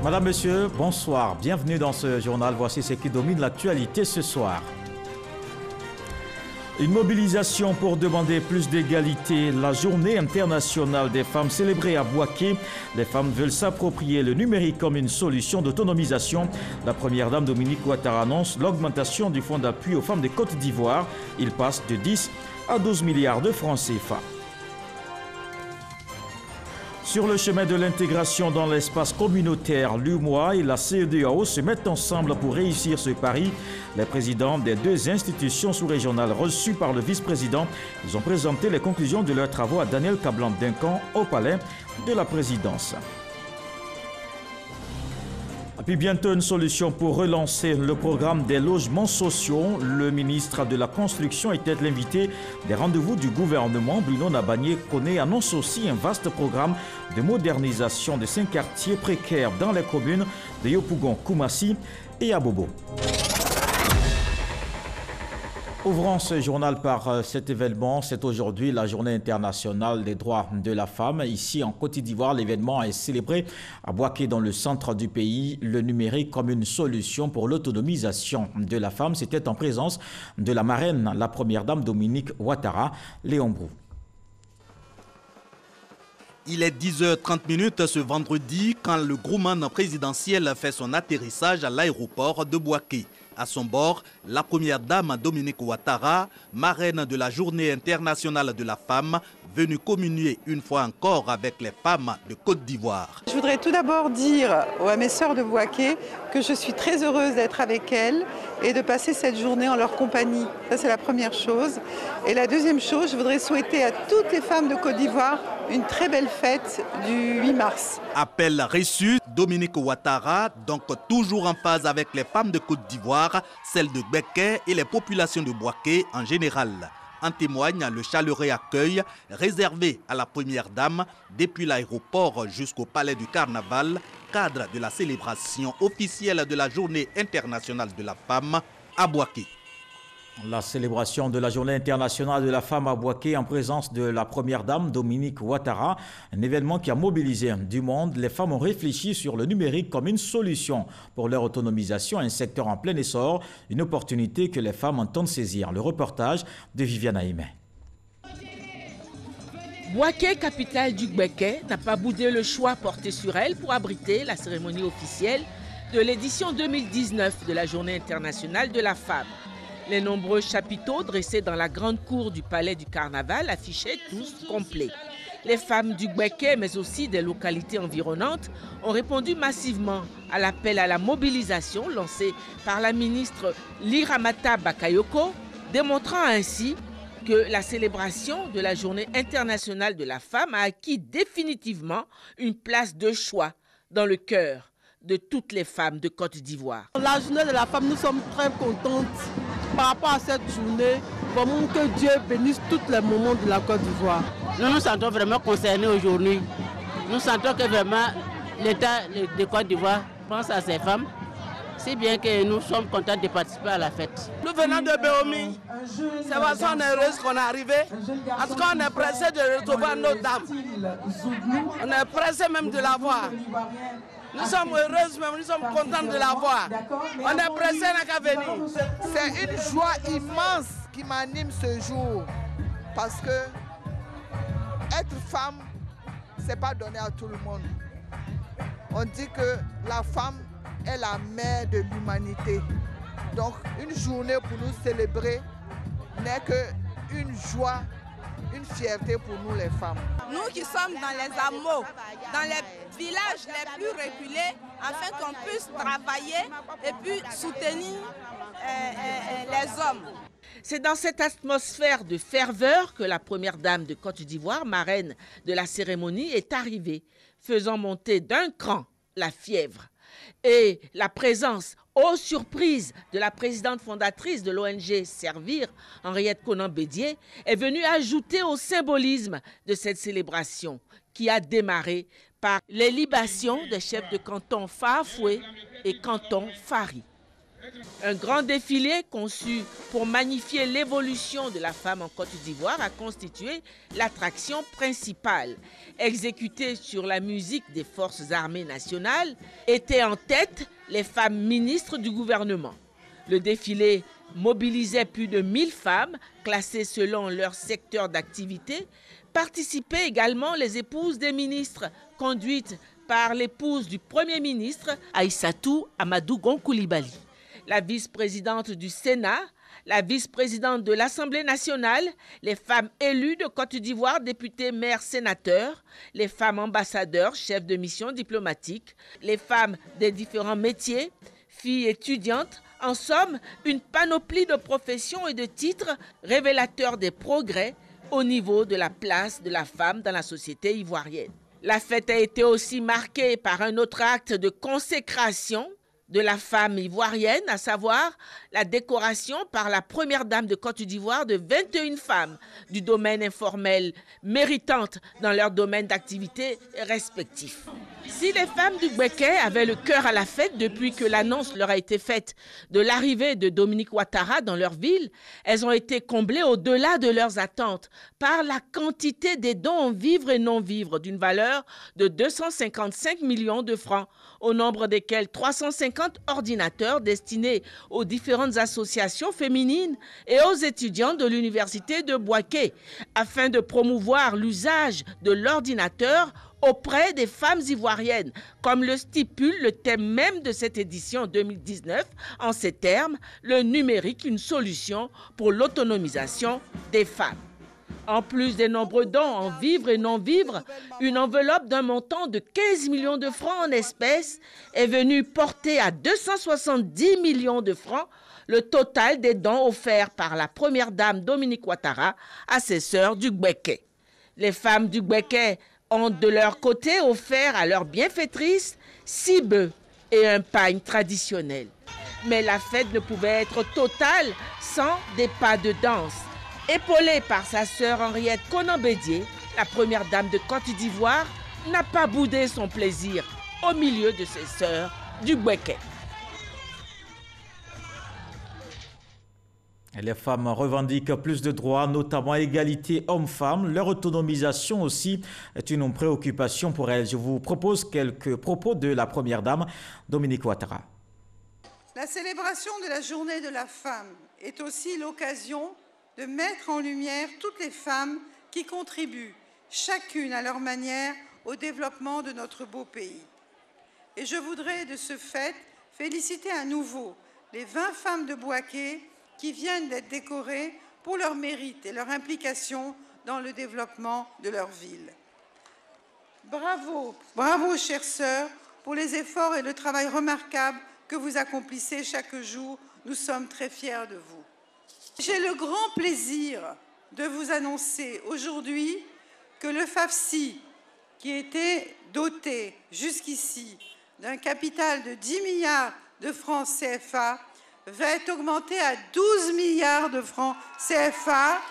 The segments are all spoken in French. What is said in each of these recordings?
Madame, Monsieur, bonsoir. Bienvenue dans ce journal. Voici ce qui domine l'actualité ce soir. Une mobilisation pour demander plus d'égalité. La journée internationale des femmes célébrée à Bouaké. Les femmes veulent s'approprier le numérique comme une solution d'autonomisation. La première dame Dominique Ouattara annonce l'augmentation du fonds d'appui aux femmes de Côte d'Ivoire. Il passe de 10 à 12 milliards de francs CFA. Sur le chemin de l'intégration dans l'espace communautaire, l'UMOA et la CEDEAO se mettent ensemble pour réussir ce pari. Les présidents des deux institutions sous-régionales reçus par le vice-président, ils ont présenté les conclusions de leurs travaux à Daniel Kablan-Duncan au palais de la présidence. Et puis bientôt une solution pour relancer le programme des logements sociaux. Le ministre de la Construction était l'invité des rendez-vous du gouvernement. Bruno Nabagné-Koné annonce aussi un vaste programme de modernisation de 5 quartiers précaires dans les communes de Yopougon, Koumassi et Abobo. Ouvrons ce journal par cet événement. C'est aujourd'hui la journée internationale des droits de la femme. Ici en Côte d'Ivoire, l'événement est célébré à Bouaké dans le centre du pays. Le numérique comme une solution pour l'autonomisation de la femme. C'était en présence de la marraine, la première dame Dominique Ouattara, Léon Brou. Il est 10h30 ce vendredi quand le Grumman présidentiel fait son atterrissage à l'aéroport de Bouaké. À son bord, la première dame Dominique Ouattara, marraine de la Journée internationale de la femme, venue communier une fois encore avec les femmes de Côte d'Ivoire. Je voudrais tout d'abord dire à mes sœurs de Bouaké que je suis très heureuse d'être avec elles et de passer cette journée en leur compagnie. Ça, c'est la première chose. Et la deuxième chose, je voudrais souhaiter à toutes les femmes de Côte d'Ivoire une très belle fête du 8 mars. Appel reçu, Dominique Ouattara, donc toujours en phase avec les femmes de Côte d'Ivoire, celles de Gbeke et les populations de Bouaké en général. En témoigne le chaleureux accueil réservé à la première dame depuis l'aéroport jusqu'au palais du Carnaval, cadre de la célébration officielle de la Journée internationale de la femme à Bouaké. La célébration de la Journée internationale de la femme à Bouaké en présence de la première dame Dominique Ouattara, un événement qui a mobilisé du monde. Les femmes ont réfléchi sur le numérique comme une solution pour leur autonomisation, un secteur en plein essor, une opportunité que les femmes entendent saisir. Le reportage de Viviane Aimé. Bouaké, capitale du Gbeke, n'a pas boudé le choix porté sur elle pour abriter la cérémonie officielle de l'édition 2019 de la Journée internationale de la femme. Les nombreux chapiteaux dressés dans la grande cour du palais du Carnaval affichaient tous complets. Les femmes du Gbeke, mais aussi des localités environnantes, ont répondu massivement à l'appel à la mobilisation lancé par la ministre Liramata Bakayoko, démontrant ainsi que la célébration de la Journée internationale de la femme a acquis définitivement une place de choix dans le cœur de toutes les femmes de Côte d'Ivoire. La Journée de la femme, nous sommes très contentes par rapport à cette journée. Vraiment que Dieu bénisse tous les moments de la Côte d'Ivoire. Nous nous sentons vraiment concernés aujourd'hui. Nous sentons que vraiment l'État de Côte d'Ivoire pense à ces femmes. Si bien que nous sommes contents de participer à la fête. Nous venons de Béomi. C'est parce qu'on est heureuse qu'on est arrivé. Parce qu'on est pressé de recevoir nos dames. On est pressé même de la voir. Nous sommes heureuses, même nous sommes contents de la voir. On est pressé n'a qu'à venir. C'est une joie immense qui m'anime ce jour. Parce que être femme, c'est pas donné à tout le monde. On dit que la femme est la mère de l'humanité. Donc une journée pour nous célébrer n'est qu'une joie, une fierté pour nous les femmes. Nous qui sommes dans les hameaux, dans les villages les plus reculés, afin qu'on puisse travailler et puis soutenir les hommes. C'est dans cette atmosphère de ferveur que la première dame de Côte d'Ivoire, marraine de la cérémonie, est arrivée, faisant monter d'un cran la fièvre. Et la présence, aux surprises, de la présidente fondatrice de l'ONG Servir, Henriette Konan-Bédier, est venue ajouter au symbolisme de cette célébration qui a démarré par les libations des chefs de canton Fafoué et canton Fari. Un grand défilé conçu pour magnifier l'évolution de la femme en Côte d'Ivoire a constitué l'attraction principale. Exécuté sur la musique des forces armées nationales, étaient en tête les femmes ministres du gouvernement. Le défilé mobilisait plus de 1000 femmes, classées selon leur secteur d'activité. Participaient également les épouses des ministres, conduites par l'épouse du Premier ministre, Aïssatou Amadou Gon Coulibaly. La vice-présidente du Sénat, la vice-présidente de l'Assemblée nationale, les femmes élues de Côte d'Ivoire, députés, maires, sénateurs, les femmes ambassadeurs, chefs de mission diplomatique, les femmes des différents métiers, filles étudiantes, en somme, une panoplie de professions et de titres révélateurs des progrès au niveau de la place de la femme dans la société ivoirienne. La fête a été aussi marquée par un autre acte de consécration de la femme ivoirienne, à savoir la décoration par la première dame de Côte d'Ivoire de 21 femmes du domaine informel méritantes dans leur domaine d'activité respectif. Si les femmes du Gbeke avaient le cœur à la fête depuis que l'annonce leur a été faite de l'arrivée de Dominique Ouattara dans leur ville, elles ont été comblées au-delà de leurs attentes par la quantité des dons en vivres et non-vivres d'une valeur de 255 millions de francs, au nombre desquels 350 ordinateurs destinés aux différentes associations féminines et aux étudiants de l'université de Bouaké, afin de promouvoir l'usage de l'ordinateur auprès des femmes ivoiriennes, comme le stipule le thème même de cette édition 2019, en ces termes, le numérique, une solution pour l'autonomisation des femmes. En plus des nombreux dons en vivres et non-vivres, une enveloppe d'un montant de 15 millions de francs en espèces est venue porter à 270 millions de francs le total des dons offerts par la première dame Dominique Ouattara à ses sœurs du Gbeke. Les femmes du Gbeke ont de leur côté offert à leur bienfaitrice 6 bœufs et un pagne traditionnel. Mais la fête ne pouvait être totale sans des pas de danse. Épaulée par sa sœur Henriette Konan-Bédié, la première dame de Côte d'Ivoire n'a pas boudé son plaisir au milieu de ses sœurs du Gbeke. Les femmes revendiquent plus de droits, notamment égalité hommes-femmes. Leur autonomisation aussi est une préoccupation pour elles. Je vous propose quelques propos de la première dame, Dominique Ouattara. La célébration de la journée de la femme est aussi l'occasion de mettre en lumière toutes les femmes qui contribuent, chacune à leur manière, au développement de notre beau pays. Et je voudrais de ce fait féliciter à nouveau les 20 femmes de Bouaké qui viennent d'être décorées pour leur mérite et leur implication dans le développement de leur ville. Bravo, bravo chères sœurs, pour les efforts et le travail remarquable que vous accomplissez chaque jour. Nous sommes très fiers de vous. J'ai le grand plaisir de vous annoncer aujourd'hui que le FAFSI, qui était doté jusqu'ici d'un capital de 10 milliards de francs CFA, va être augmenté à 12 milliards de francs CFA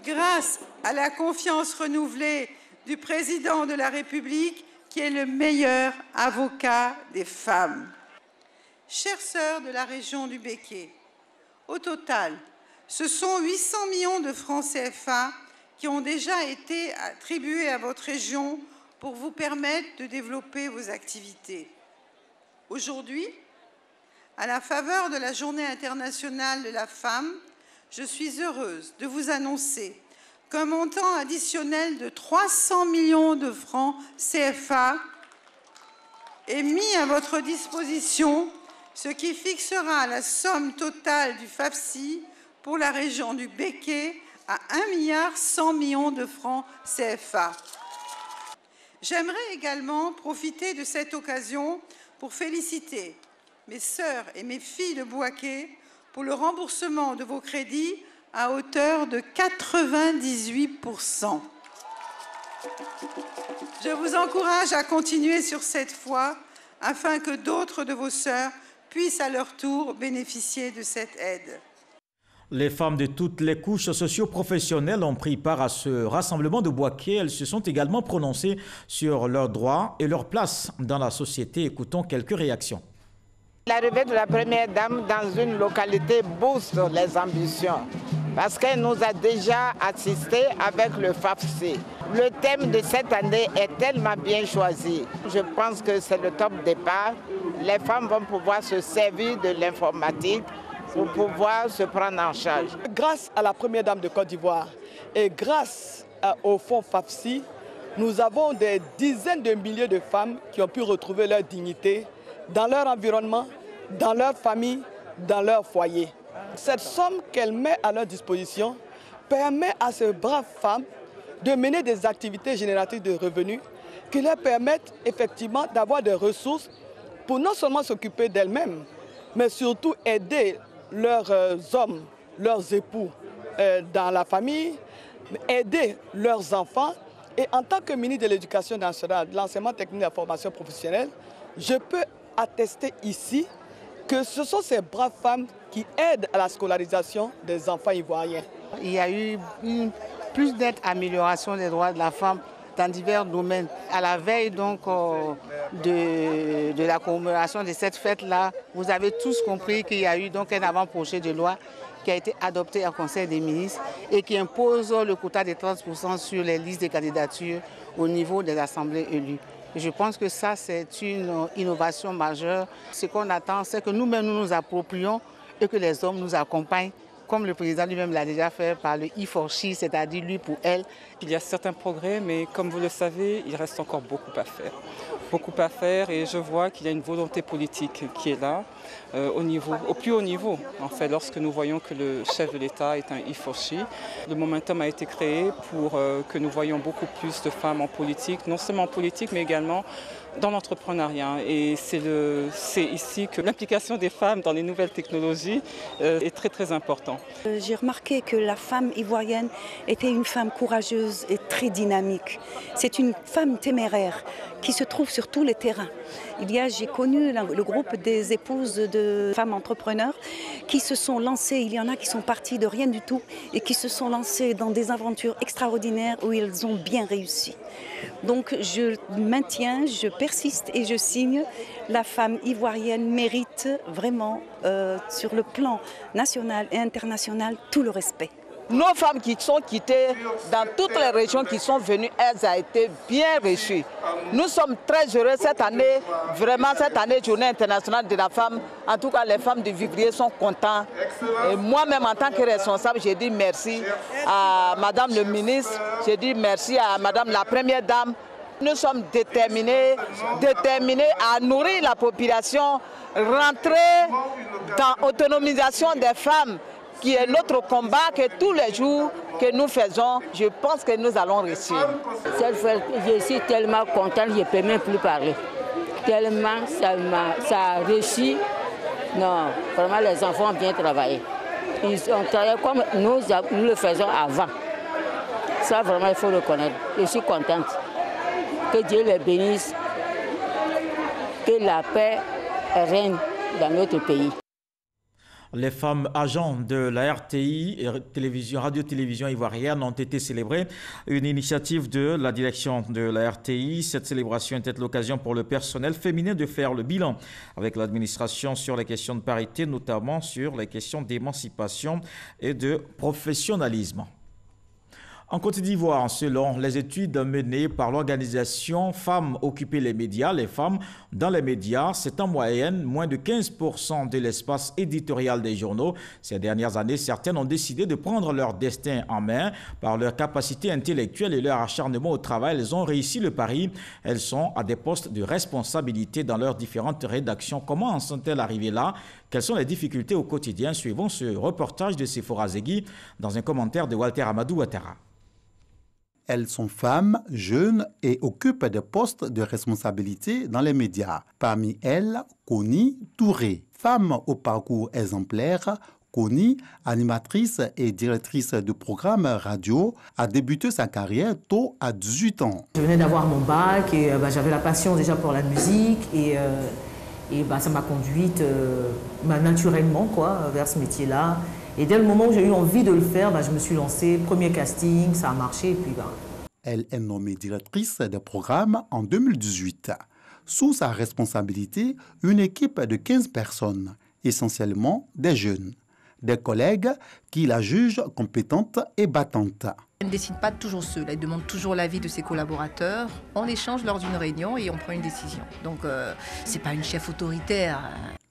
grâce à la confiance renouvelée du président de la République, qui est le meilleur avocat des femmes. Chères sœurs de la région du Béké, au total, ce sont 800 millions de francs CFA qui ont déjà été attribués à votre région pour vous permettre de développer vos activités. Aujourd'hui, à la faveur de la Journée internationale de la femme, je suis heureuse de vous annoncer qu'un montant additionnel de 300 millions de francs CFA est mis à votre disposition, ce qui fixera la somme totale du FAFSI pour la région du Béké à 1,1 milliard de francs CFA. J'aimerais également profiter de cette occasion pour féliciter mes sœurs et mes filles de Bouaké pour le remboursement de vos crédits à hauteur de 98%. Je vous encourage à continuer sur cette voie afin que d'autres de vos sœurs puissent à leur tour bénéficier de cette aide. Les femmes de toutes les couches socio-professionnelles ont pris part à ce rassemblement de Bouaké. Elles se sont également prononcées sur leurs droits et leur place dans la société. Écoutons quelques réactions. L'arrivée de la première dame dans une localité booste les ambitions parce qu'elle nous a déjà assisté avec le FAFC. Le thème de cette année est tellement bien choisi. Je pense que c'est le top départ. Les femmes vont pouvoir se servir de l'informatique pour pouvoir se prendre en charge. Grâce à la première dame de Côte d'Ivoire et grâce au fonds FAFC, nous avons des dizaines de milliers de femmes qui ont pu retrouver leur dignité dans leur environnement, dans leur famille, dans leur foyer. Cette somme qu'elle met à leur disposition permet à ces braves femmes de mener des activités génératrices de revenus qui leur permettent effectivement d'avoir des ressources pour non seulement s'occuper d'elles-mêmes, mais surtout aider leurs hommes, leurs époux dans la famille, aider leurs enfants. Et en tant que ministre de l'Éducation nationale, de l'enseignement technique et de la formation professionnelle, je peux attester ici que ce sont ces braves femmes qui aident à la scolarisation des enfants ivoiriens. Il y a eu plus nette amélioration des droits de la femme dans divers domaines. À la veille donc de la commémoration de cette fête-là, vous avez tous compris qu'il y a eu donc un avant-projet de loi qui a été adopté en Conseil des ministres et qui impose le quota de 30% sur les listes de candidatures au niveau des assemblées élues. Je pense que ça, c'est une innovation majeure. Ce qu'on attend, c'est que nous-mêmes, nous nous approprions et que les hommes nous accompagnent, comme le président lui-même l'a déjà fait par le E4She, c'est-à-dire lui pour elle. Il y a certains progrès, mais comme vous le savez, il reste encore beaucoup à faire. Beaucoup à faire et je vois qu'il y a une volonté politique qui est là, au plus haut niveau. En fait, lorsque nous voyons que le chef de l'État est un E4She, le momentum a été créé pour que nous voyions beaucoup plus de femmes en politique, non seulement en politique, mais également dans l'entrepreneuriat. Et c'est ici que l'implication des femmes dans les nouvelles technologies est très très importante. J'ai remarqué que la femme ivoirienne était une femme courageuse et très dynamique. C'est une femme téméraire qui se trouve sur tous les terrains. J'ai connu le groupe des épouses de femmes entrepreneurs qui se sont lancées, il y en a qui sont parties de rien du tout et qui se sont lancées dans des aventures extraordinaires où ils ont bien réussi. Donc je maintiens, je persiste et je signe, la femme ivoirienne mérite vraiment sur le plan national et international tout le respect. Nos femmes qui sont quittées dans toutes les régions qui sont venues, elles ont été bien reçues. Nous sommes très heureux cette année, vraiment cette année Journée internationale de la femme. En tout cas, les femmes de Vivrier sont contentes. Et moi-même, en tant que responsable, j'ai dit merci à Madame le ministre, j'ai dit merci à Madame la Première Dame. Nous sommes déterminés à nourrir la population, rentrer dans l'autonomisation des femmes, qui est notre combat que tous les jours que nous faisons, je pense que nous allons réussir. Je suis tellement contente, je ne peux même plus parler. Tellement ça a réussi. Non, vraiment les enfants ont bien travaillé. Ils ont travaillé comme nous le faisons avant. Ça vraiment il faut le reconnaître. Je suis contente. Que Dieu les bénisse. Que la paix règne dans notre pays. Les femmes agents de la RTI, Radio-Télévision ivoirienne, ont été célébrées. Une initiative de la direction de la RTI. Cette célébration était l'occasion pour le personnel féminin de faire le bilan avec l'administration sur les questions de parité, notamment sur les questions d'émancipation et de professionnalisme. En Côte d'Ivoire, selon les études menées par l'organisation Femmes occuper les médias, les femmes dans les médias, c'est en moyenne moins de 15% de l'espace éditorial des journaux. Ces dernières années, certaines ont décidé de prendre leur destin en main par leur capacité intellectuelle et leur acharnement au travail. Elles ont réussi le pari. Elles sont à des postes de responsabilité dans leurs différentes rédactions. Comment en sont-elles arrivées là? Quelles sont les difficultés au quotidien? Suivons ce reportage de Sephora Zegui dans un commentaire de Walter Amadou Ouattara. Elles sont femmes, jeunes et occupent des postes de responsabilité dans les médias. Parmi elles, Connie Touré, femme au parcours exemplaire. Connie, animatrice et directrice de programmes radio, a débuté sa carrière tôt à 18 ans. Je venais d'avoir mon bac et j'avais la passion déjà pour la musique et ça m'a conduite naturellement vers ce métier-là. Et dès le moment où j'ai eu envie de le faire, je me suis lancée. Premier casting, ça a marché. Et puis, Elle est nommée directrice des programmes en 2018. Sous sa responsabilité, une équipe de 15 personnes, essentiellement des jeunes. Des collègues qui la jugent compétente et battante. Elle ne décide pas toujours seule, elle demande toujours l'avis de ses collaborateurs. On échange lors d'une réunion et on prend une décision. Donc, ce n'est pas une chef autoritaire.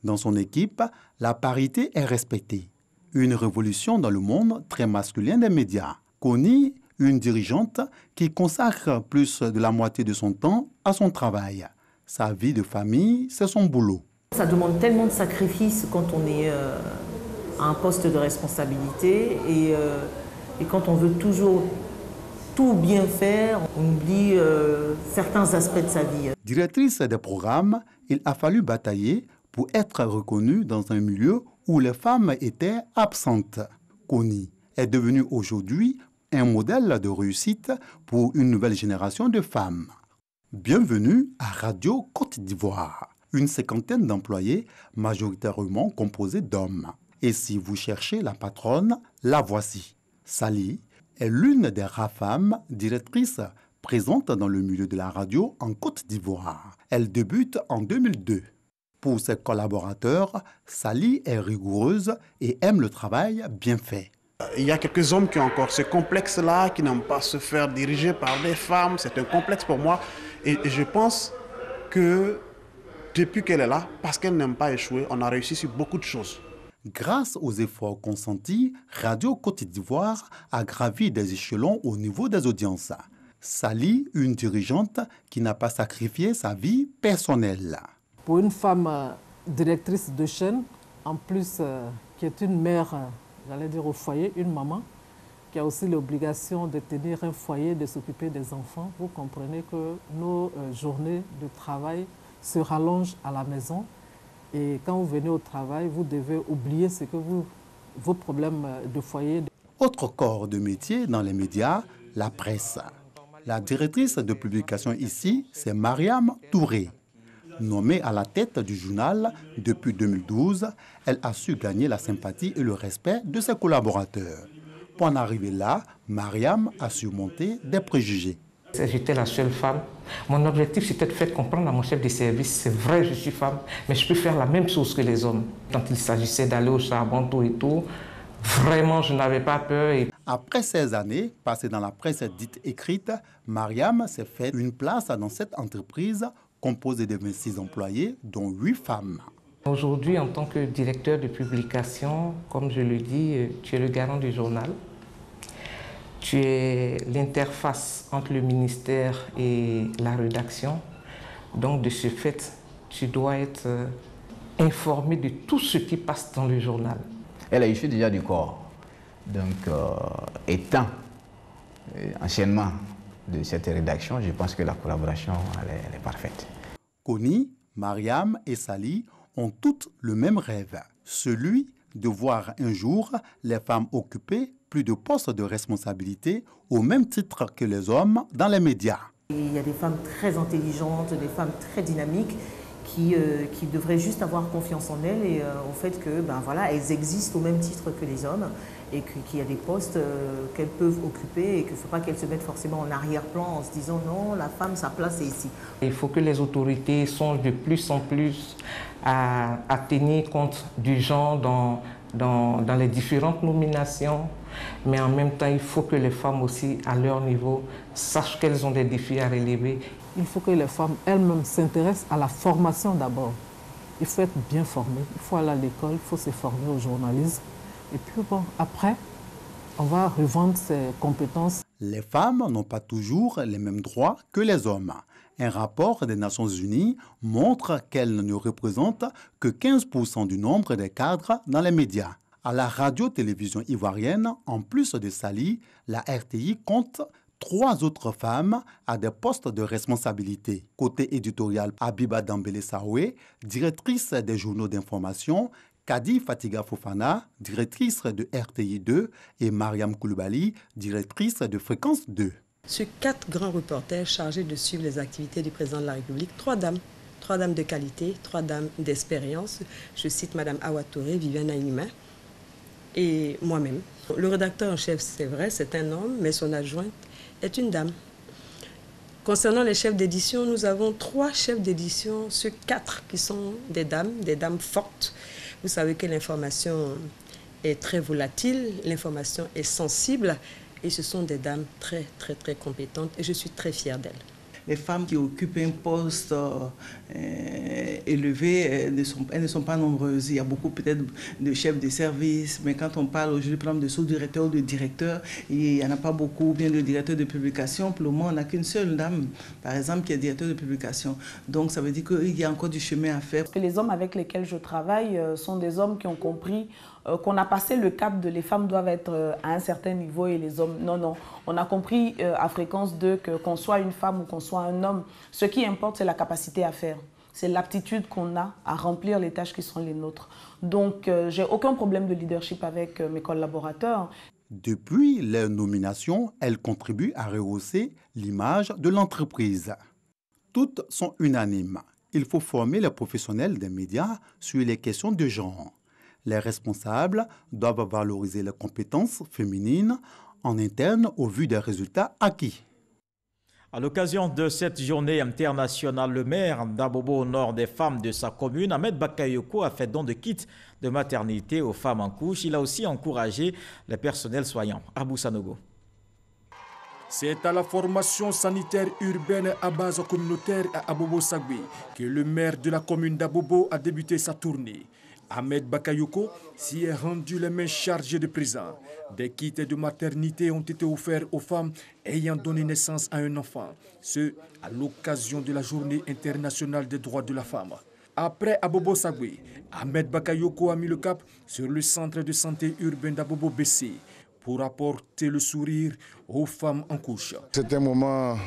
Dans son équipe, la parité est respectée. Une révolution dans le monde très masculin des médias. Connie, une dirigeante qui consacre plus de la moitié de son temps à son travail. Sa vie de famille, c'est son boulot. Ça demande tellement de sacrifices quand on est à un poste de responsabilité et quand on veut toujours tout bien faire, on oublie certains aspects de sa vie. Directrice des programmes, il a fallu batailler pour être reconnue dans un milieu où les femmes étaient absentes. Connie est devenue aujourd'hui un modèle de réussite pour une nouvelle génération de femmes. Bienvenue à Radio Côte d'Ivoire, une cinquantaine d'employés majoritairement composés d'hommes. Et si vous cherchez la patronne, la voici. Sally est l'une des rares femmes directrices présentes dans le milieu de la radio en Côte d'Ivoire. Elle débute en 2002. Pour ses collaborateurs, Sally est rigoureuse et aime le travail bien fait. Il y a quelques hommes qui ont encore ce complexe-là, qui n'aiment pas se faire diriger par des femmes. C'est un complexe pour moi. Et je pense que depuis qu'elle est là, parce qu'elle n'aime pas échouer, on a réussi sur beaucoup de choses. Grâce aux efforts consentis, Radio Côte d'Ivoire a gravi des échelons au niveau des audiences. Sally, une dirigeante qui n'a pas sacrifié sa vie personnelle. Pour une femme directrice de chaîne, en plus qui est une mère, j'allais dire au foyer, une maman, qui a aussi l'obligation de tenir un foyer, de s'occuper des enfants, vous comprenez que nos journées de travail se rallongent à la maison. Et quand vous venez au travail, vous devez oublier vos problèmes de foyer. Autre corps de métier dans les médias, la presse. La directrice de publication ici, c'est Mariam Touré. Nommée à la tête du journal depuis 2012, elle a su gagner la sympathie et le respect de ses collaborateurs. Pour en arriver là, Mariam a surmonté des préjugés. J'étais la seule femme. Mon objectif, c'était de faire comprendre à mon chef de service, c'est vrai, je suis femme, mais je peux faire la même chose que les hommes. Quand il s'agissait d'aller au charbon, tout et tout, vraiment, je n'avais pas peur. Après 16 années passées dans la presse dite écrite, Mariam s'est fait une place dans cette entreprise composée de 26 employés, dont 8 femmes. Aujourd'hui, en tant que directeur de publication, comme je le dis, tu es le garant du journal. Tu es l'interface entre le ministère et la rédaction. Donc, de ce fait, tu dois être informé de tout ce qui passe dans le journal. Elle est issue déjà du corps. Donc, étant anciennement de cette rédaction, je pense que la collaboration elle est parfaite. Connie, Mariam et Sally ont toutes le même rêve, celui de voir un jour les femmes occuper plus de postes de responsabilité au même titre que les hommes dans les médias. Il y a des femmes très intelligentes, des femmes très dynamiques qui devraient juste avoir confiance en elles et au fait que voilà, elles existent au même titre que les hommes et qu'il y a des postes qu'elles peuvent occuper et qu'il ne faut pas qu'elles se mettent forcément en arrière-plan en se disant non, la femme, sa place est ici. Il faut que les autorités songent de plus en plus à tenir compte du genre dans les différentes nominations, mais en même temps, il faut que les femmes aussi, à leur niveau, sachent qu'elles ont des défis à relever. Il faut que les femmes elles-mêmes s'intéressent à la formation d'abord. Il faut être bien formé, il faut aller à l'école, il faut se former au journalisme. Et puis bon, après, on va revendre ses compétences. Les femmes n'ont pas toujours les mêmes droits que les hommes. Un rapport des Nations Unies montre qu'elles ne représentent que 15% du nombre des cadres dans les médias. À la radio-télévision ivoirienne, en plus de Sally, la RTI compte 3 autres femmes à des postes de responsabilité. Côté éditorial, Abiba Dambélé-Saoué, directrice des journaux d'information, Kadi Fatiga Fofana, directrice de RTI 2, et Mariam Koulibaly, directrice de Fréquence 2. Sur 4 grands reporters chargés de suivre les activités du président de la République, 3 dames de qualité, 3 dames d'expérience. Je cite Mme Awa Touré, Viviane Aïnima, et moi-même. Le rédacteur en chef, c'est vrai, c'est un homme, mais son adjointe est une dame. Concernant les chefs d'édition, nous avons 3 chefs d'édition sur 4 qui sont des dames fortes. Vous savez que l'information est très volatile, l'information est sensible et ce sont des dames très, très, très compétentes et je suis très fière d'elles. Les femmes qui occupent un poste élevé, elles ne sont pas nombreuses. Il y a beaucoup peut-être de chefs de service, mais quand on parle aujourd'hui, par exemple, de sous-directeur ou de directeur, il n'y en a pas beaucoup, ou bien de directeur de publication. Pour le moment, on n'a qu'une seule dame, par exemple, qui est directeur de publication. Donc, ça veut dire qu'il y a encore du chemin à faire. Les hommes avec lesquels je travaille sont des hommes qui ont compris qu'on a passé le cap de les femmes doivent être à un certain niveau et les hommes, non. On a compris à Fréquence 2 que qu'on soit une femme ou qu'on soit un homme, ce qui importe, c'est la capacité à faire. C'est l'aptitude qu'on a à remplir les tâches qui sont les nôtres. Donc, j'ai aucun problème de leadership avec mes collaborateurs. Depuis leur nomination, elles contribuent à rehausser l'image de l'entreprise. Toutes sont unanimes. Il faut former les professionnels des médias sur les questions de genre. Les responsables doivent valoriser les compétences féminines en interne au vu des résultats acquis. À l'occasion de cette journée internationale, le maire d'Abobo honore des femmes de sa commune. Ahmed Bakayoko a fait don de kits de maternité aux femmes en couche. Il a aussi encouragé les personnels soignants. Abou Sanogo. C'est à la formation sanitaire urbaine à base communautaire à Abobo-Sagui que le maire de la commune d'Abobo a débuté sa tournée. Ahmed Bakayoko s'y est rendu les mains chargées de présents. Des kits de maternité ont été offerts aux femmes ayant donné naissance à un enfant. Ce, à l'occasion de la Journée internationale des droits de la femme. Après Abobo-Sagui, Ahmed Bakayoko a mis le cap sur le centre de santé urbain d'Abobo-Bessé pour apporter le sourire aux femmes en couche. C'est un moment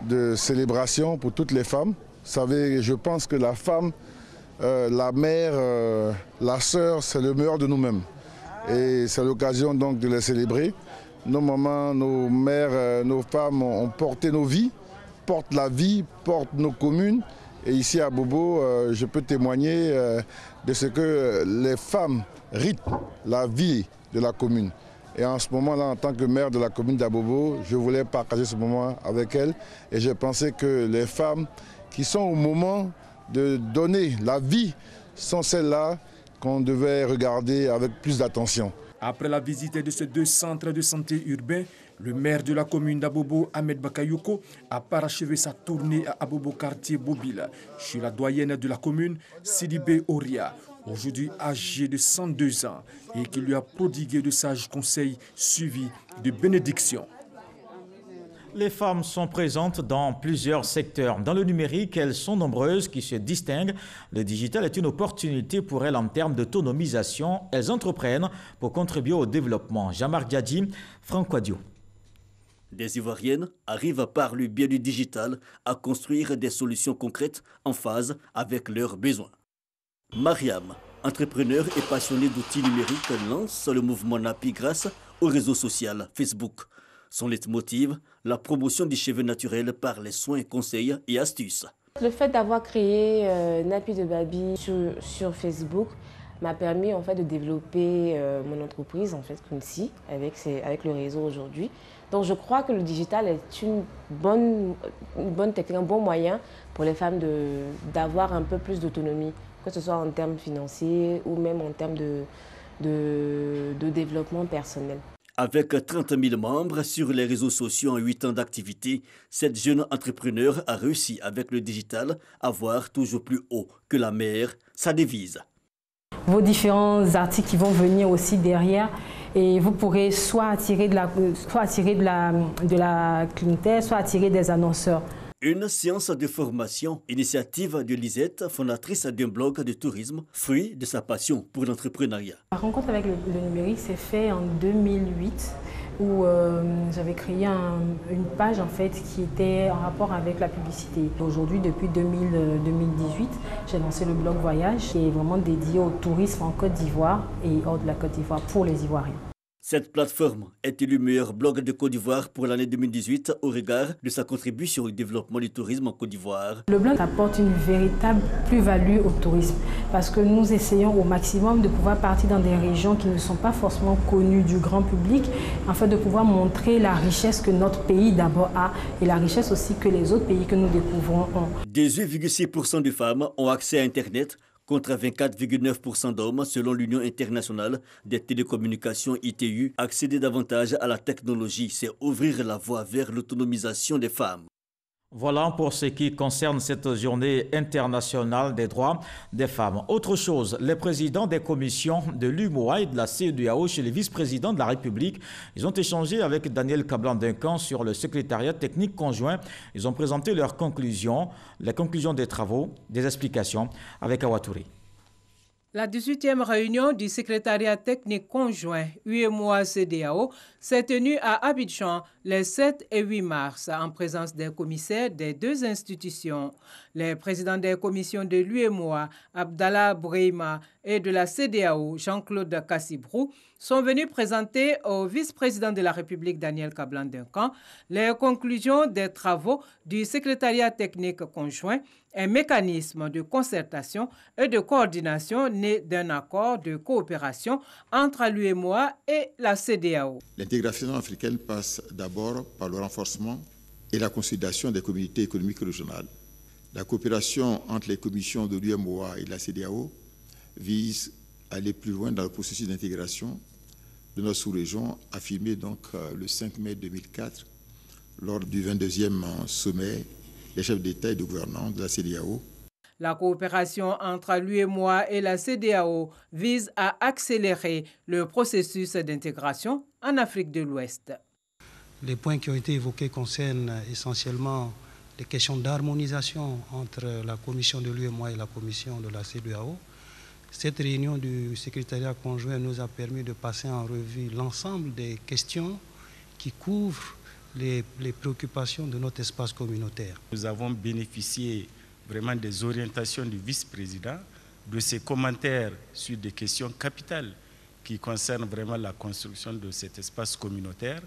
de célébration pour toutes les femmes. Vous savez, je pense que la femme, la mère, la sœur, c'est le meilleur de nous-mêmes. Et c'est l'occasion donc de les célébrer. Nos mamans, nos mères, nos femmes ont porté nos vies, portent la vie, portent nos communes. Et ici à Bobo, je peux témoigner de ce que les femmes rythment la vie de la commune. Et en ce moment-là, en tant que maire de la commune d'Abobo, je voulais partager ce moment avec elles. Et j'ai pensé que les femmes qui sont au moment de donner la vie sont celles-là qu'on devait regarder avec plus d'attention. Après la visite de ces 2 centres de santé urbains, le maire de la commune d'Abobo, Ahmed Bakayoko, a parachevé sa tournée à Abobo quartier Bobila, chez la doyenne de la commune, Sidibé Oria, aujourd'hui âgée de 102 ans, et qui lui a prodigué de sages conseils suivis de bénédictions. Les femmes sont présentes dans plusieurs secteurs. Dans le numérique, elles sont nombreuses qui se distinguent. Le digital est une opportunité pour elles en termes d'autonomisation. Elles entreprennent pour contribuer au développement. Jean-Marc Diadji, Franck Wadio. Des Ivoiriennes arrivent par le biais du digital à construire des solutions concrètes en phase avec leurs besoins. Mariam, entrepreneur et passionnée d'outils numériques, lance le mouvement NAPI grâce au réseau social Facebook. Son leitmotiv, la promotion des cheveux naturels par les soins, conseils et astuces. Le fait d'avoir créé Napi de Baby sur Facebook m'a permis en fait de développer mon entreprise en fait Kunsi avec le réseau aujourd'hui. Donc je crois que le digital est une bonne technique, un bon moyen pour les femmes d'avoir un peu plus d'autonomie, que ce soit en termes financiers ou même en termes de développement personnel. Avec 30 000 membres sur les réseaux sociaux en 8 ans d'activité, cette jeune entrepreneur a réussi avec le digital à voir toujours plus haut que la mer, sa devise. Vos différents articles qui vont venir aussi derrière et vous pourrez soit attirer de la clientèle, soit attirer des annonceurs. Une séance de formation, initiative de Lisette, fondatrice d'un blog de tourisme, fruit de sa passion pour l'entrepreneuriat. La rencontre avec le numérique s'est faite en 2008 où j'avais créé une page en fait qui était en rapport avec la publicité. Aujourd'hui, depuis 2018, j'ai lancé le blog Voyage qui est vraiment dédié au tourisme en Côte d'Ivoire et hors de la Côte d'Ivoire pour les Ivoiriens. Cette plateforme est élue meilleur blog de Côte d'Ivoire pour l'année 2018 au regard de sa contribution au développement du tourisme en Côte d'Ivoire. Le blog apporte une véritable plus-value au tourisme parce que nous essayons au maximum de pouvoir partir dans des régions qui ne sont pas forcément connues du grand public afin de pouvoir montrer la richesse que notre pays d'abord a et la richesse aussi que les autres pays que nous découvrons ont. 18,6% de femmes ont accès à Internet contre 24,9% d'hommes selon l'Union internationale des télécommunications ITU. Accéder davantage à la technologie, c'est ouvrir la voie vers l'autonomisation des femmes. Voilà pour ce qui concerne cette journée internationale des droits des femmes. Autre chose, les présidents des commissions de l'UMOA et de la CEDEAO chez les vice-présidents de la République, ils ont échangé avec Daniel Kablan-Duncan sur le secrétariat technique conjoint. Ils ont présenté leurs conclusions, les conclusions des travaux, des explications avec Awatouri. La 18e réunion du secrétariat technique conjoint UMOA-CEDEAO s'est tenue à Abidjan les 7 et 8 mars en présence des commissaires des deux institutions. Les présidents des commissions de l'UMOA, Abdallah Brehima, et de la CEDEAO, Jean-Claude Kassibrou, sont venus présenter au vice-président de la République, Daniel Kablan-Duncan, les conclusions des travaux du secrétariat technique conjoint, un mécanisme de concertation et de coordination né d'un accord de coopération entre l'UMOA et la CEDEAO. L'intégration africaine passe d'abord par le renforcement et la consolidation des communautés économiques régionales. La coopération entre les commissions de l'UMOA et de la CEDEAO vise à aller plus loin dans le processus d'intégration de notre sous-région, affirmé donc le 5 mai 2004 lors du 22e sommet des chefs d'État et de gouvernement de la CEDEAO. La coopération entre l'UMOA et la CEDEAO vise à accélérer le processus d'intégration en Afrique de l'Ouest. Les points qui ont été évoqués concernent essentiellement les questions d'harmonisation entre la commission de l'UMOA et la commission de la CEDEAO. Cette réunion du secrétariat conjoint nous a permis de passer en revue l'ensemble des questions qui couvrent les préoccupations de notre espace communautaire. Nous avons bénéficié vraiment des orientations du vice-président, de ses commentaires sur des questions capitales qui concernent vraiment la construction de cet espace communautaire,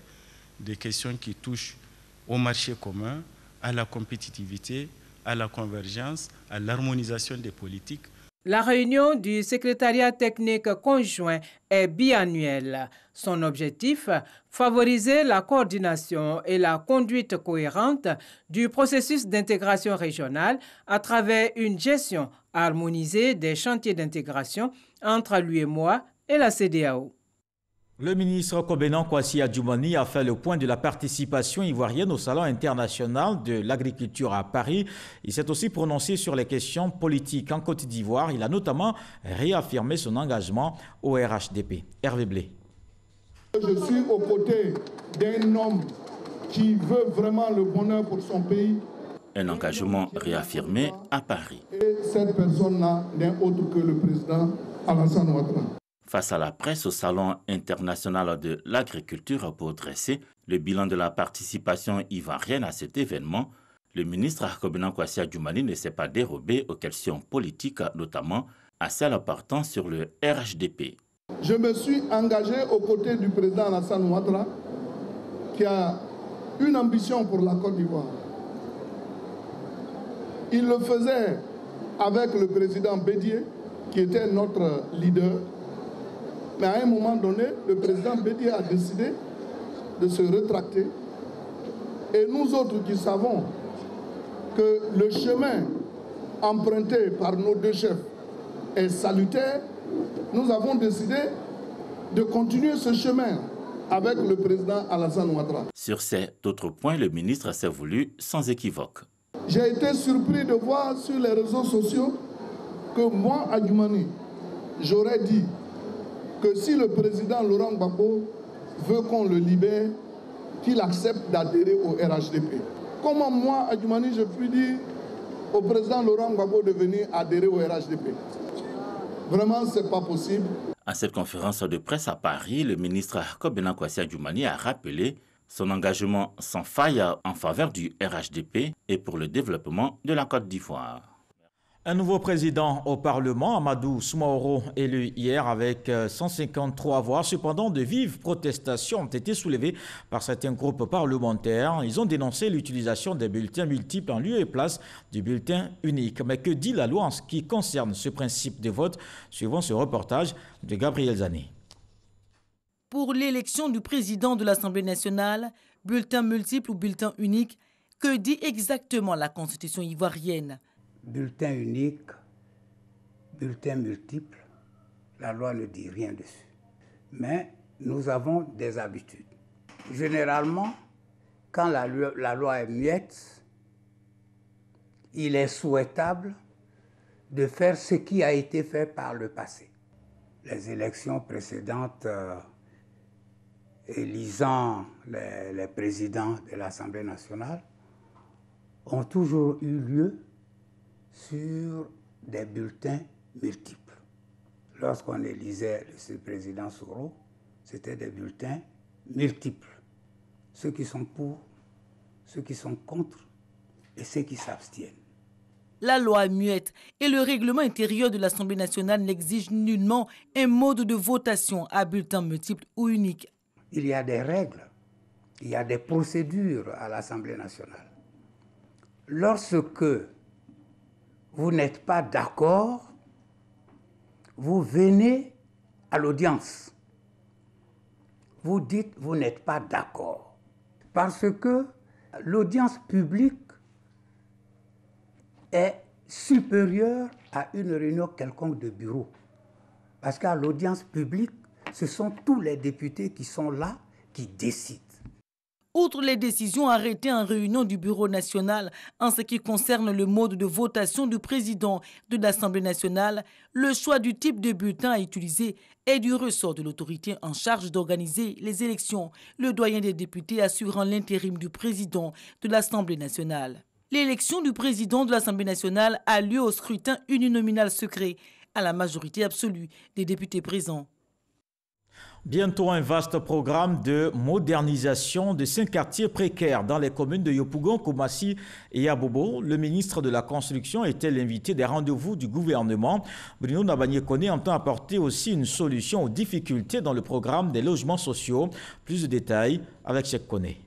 des questions qui touchent au marché commun, à la compétitivité, à la convergence, à l'harmonisation des politiques. La réunion du secrétariat technique conjoint est biannuelle. Son objectif, favoriser la coordination et la conduite cohérente du processus d'intégration régionale à travers une gestion harmonisée des chantiers d'intégration entre l'UMOA et la CEDEAO. Le ministre Kobenan Kwasi Adjoumani a fait le point de la participation ivoirienne au Salon international de l'agriculture à Paris. Il s'est aussi prononcé sur les questions politiques en Côte d'Ivoire. Il a notamment réaffirmé son engagement au RHDP. Hervé Blé. Je suis aux côtés d'un homme qui veut vraiment le bonheur pour son pays. Un engagement réaffirmé à Paris. Et cette personne-là n'est autre que le président Alassane Ouattara. Face à la presse au Salon international de l'agriculture pour dresser le bilan de la participation ivoirienne à cet événement, le ministre Kobenan Kwasi Adjoumani ne s'est pas dérobé aux questions politiques, notamment à celles portant sur le RHDP. Je me suis engagé aux côtés du président Alassane Ouattara, qui a une ambition pour la Côte d'Ivoire. Il le faisait avec le président Bédié, qui était notre leader. Mais à un moment donné, le président Bédié a décidé de se rétracter. Et nous autres qui savons que le chemin emprunté par nos deux chefs est salutaire, nous avons décidé de continuer ce chemin avec le président Alassane Ouattara. Sur cet autre point, le ministre s'est voulu sans équivoque. J'ai été surpris de voir sur les réseaux sociaux que moi, Adjoumani, j'aurais dit que si le président Laurent Gbagbo veut qu'on le libère, qu'il accepte d'adhérer au RHDP. Comment moi, Adjoumani, je puis dire au président Laurent Gbagbo de venir adhérer au RHDP? Vraiment, ce n'est pas possible. À cette conférence de presse à Paris, le ministre Kobenan Kwasi Adjoumani a rappelé son engagement sans faille en faveur du RHDP et pour le développement de la Côte d'Ivoire. Un nouveau président au Parlement, Amadou Soumaoro, élu hier avec 153 voix. Cependant, de vives protestations ont été soulevées par certains groupes parlementaires. Ils ont dénoncé l'utilisation des bulletins multiples en lieu et place du bulletin unique. Mais que dit la loi en ce qui concerne ce principe de vote? Suivant ce reportage de Gabriel Zané. Pour l'élection du président de l'Assemblée nationale, bulletin multiple ou bulletin unique, que dit exactement la Constitution ivoirienne? Bulletin unique, bulletin multiple, la loi ne dit rien dessus. Mais nous avons des habitudes. Généralement, quand la loi est muette, il est souhaitable de faire ce qui a été fait par le passé. Les élections précédentes élisant les présidents de l'Assemblée nationale ont toujours eu lieu sur des bulletins multiples. Lorsqu'on élisait le président Soro, c'était des bulletins multiples. Ceux qui sont pour, ceux qui sont contre et ceux qui s'abstiennent. La loi est muette et le règlement intérieur de l'Assemblée nationale n'exige nullement un mode de votation à bulletin multiple ou unique. Il y a des règles, il y a des procédures à l'Assemblée nationale. Lorsque vous n'êtes pas d'accord, vous venez à l'audience. Vous dites vous n'êtes pas d'accord. Parce que l'audience publique est supérieure à une réunion quelconque de bureau. Parce qu'à l'audience publique, ce sont tous les députés qui sont là qui décident. Outre les décisions arrêtées en réunion du Bureau national en ce qui concerne le mode de votation du président de l'Assemblée nationale, le choix du type de bulletin à utiliser est du ressort de l'autorité en charge d'organiser les élections, le doyen des députés assurant l'intérim du président de l'Assemblée nationale. L'élection du président de l'Assemblée nationale a lieu au scrutin uninominal secret à la majorité absolue des députés présents. Bientôt un vaste programme de modernisation de 5 quartiers précaires dans les communes de Yopougon, Koumassi et Abobo. Le ministre de la Construction était l'invité des rendez-vous du gouvernement. Bruno Nabanye-Koné entend apporter aussi une solution aux difficultés dans le programme des logements sociaux. Plus de détails avec Cheikh Koné.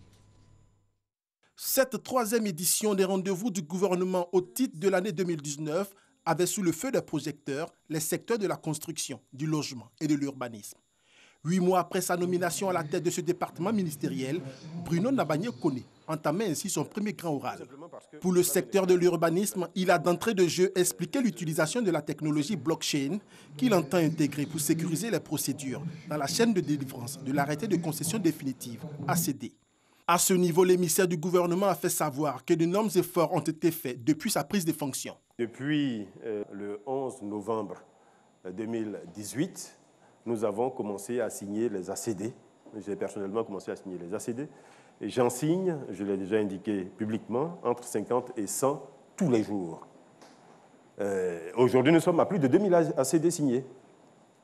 Cette troisième édition des rendez-vous du gouvernement au titre de l'année 2019 avait sous le feu des projecteurs les secteurs de la construction, du logement et de l'urbanisme. 8 mois après sa nomination à la tête de ce département ministériel, Bruno Nabanye-Koné entamait ainsi son premier grand oral. Pour le secteur de l'urbanisme, il a d'entrée de jeu expliqué l'utilisation de la technologie blockchain qu'il entend intégrer pour sécuriser les procédures dans la chaîne de délivrance de l'arrêté de concession définitive, ACD. À ce niveau, l'émissaire du gouvernement a fait savoir que d'énormes efforts ont été faits depuis sa prise de fonction. Depuis le 11 novembre 2018, nous avons commencé à signer les ACD. J'ai personnellement commencé à signer les ACD. Et j'en signe, je l'ai déjà indiqué publiquement, entre 50 et 100 tous les jours. Aujourd'hui, nous sommes à plus de 2000 ACD signés.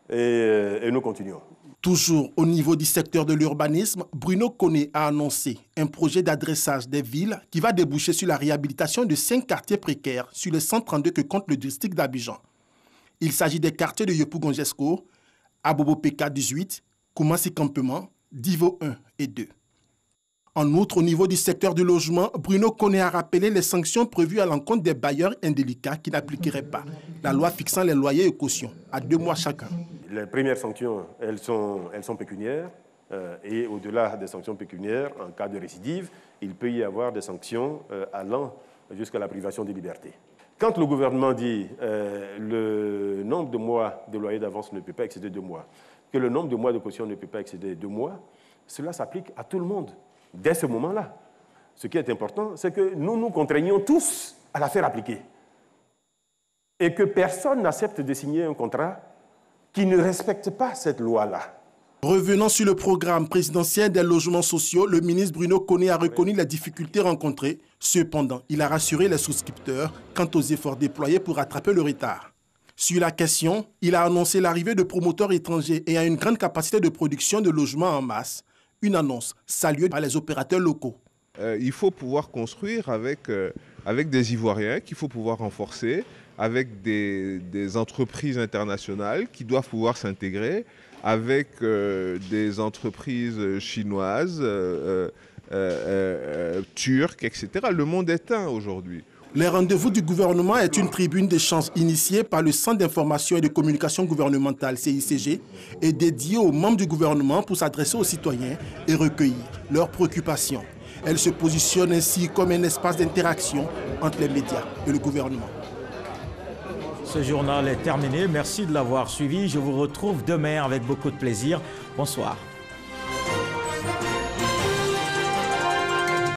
Et nous continuons. Toujours au niveau du secteur de l'urbanisme, Bruno Koné a annoncé un projet d'adressage des villes qui va déboucher sur la réhabilitation de 5 quartiers précaires sur les 132 que compte le district d'Abidjan. Il s'agit des quartiers de Yopougon-Jesco, Abobo PK 18, Koumassi Campement, Divo 1 et 2. En outre, au niveau du secteur du logement, Bruno Koné a rappelé les sanctions prévues à l'encontre des bailleurs indélicats qui n'appliqueraient pas la loi fixant les loyers et cautions à 2 mois chacun. Les premières sanctions, elles sont pécuniaires. Et au-delà des sanctions pécuniaires, en cas de récidive, il peut y avoir des sanctions allant jusqu'à la privation de liberté. Quand le gouvernement dit le nombre de mois de loyer d'avance ne peut pas excéder 2 mois, que le nombre de mois de caution ne peut pas excéder 2 mois, cela s'applique à tout le monde, dès ce moment-là. Ce qui est important, c'est que nous nous contraignons tous à la faire appliquer. Et que personne n'accepte de signer un contrat qui ne respecte pas cette loi-là. Revenant sur le programme présidentiel des logements sociaux, le ministre Bruno Koné a reconnu les difficultés rencontrées. Cependant, il a rassuré les souscripteurs quant aux efforts déployés pour rattraper le retard. Sur la question, il a annoncé l'arrivée de promoteurs étrangers et à une grande capacité de production de logements en masse. Une annonce saluée par les opérateurs locaux. Il faut pouvoir construire avec des Ivoiriens qu'il faut pouvoir renforcer. avec des entreprises internationales qui doivent pouvoir s'intégrer, avec des entreprises chinoises, turques, etc. Le monde est un aujourd'hui. Les rendez-vous du gouvernement est une tribune d'échange initiée par le Centre d'information et de communication gouvernementale CICG et dédiée aux membres du gouvernement pour s'adresser aux citoyens et recueillir leurs préoccupations. Elle se positionne ainsi comme un espace d'interaction entre les médias et le gouvernement. Ce journal est terminé. Merci de l'avoir suivi. Je vous retrouve demain avec beaucoup de plaisir. Bonsoir.